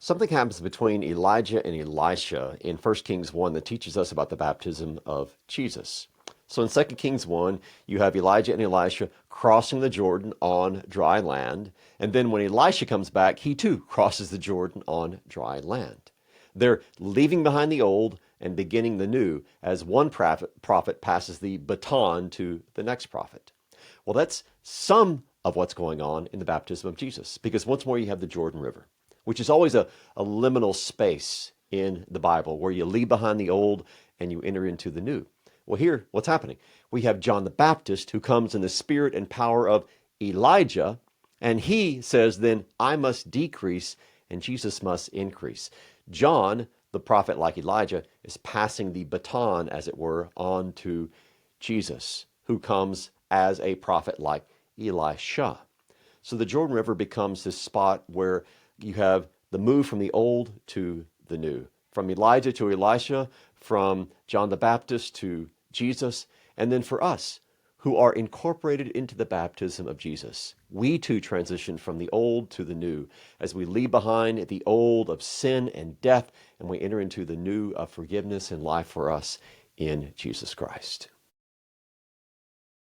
Something happens between Elijah and Elisha in 1 Kings 1 that teaches us about the baptism of Jesus. So in 2 Kings 1, you have Elijah and Elisha crossing the Jordan on dry land. And then when Elisha comes back, he too crosses the Jordan on dry land. They're leaving behind the old and beginning the new as one prophet passes the baton to the next prophet. Well, that's some of what's going on in the baptism of Jesus, because once more you have the Jordan River, which is always a liminal space in the Bible where you leave behind the old and you enter into the new. Well, here, what's happening? We have John the Baptist who comes in the spirit and power of Elijah, and he says, then I must decrease and Jesus must increase. John, the prophet like Elijah, is passing the baton, as it were, on to Jesus, who comes as a prophet like Elisha. So the Jordan River becomes this spot where you have the move from the old to the new, from Elijah to Elisha, from John the Baptist to Jesus, and then for us who are incorporated into the baptism of Jesus. We too transition from the old to the new as we leave behind the old of sin and death, and we enter into the new of forgiveness and life for us in Jesus Christ.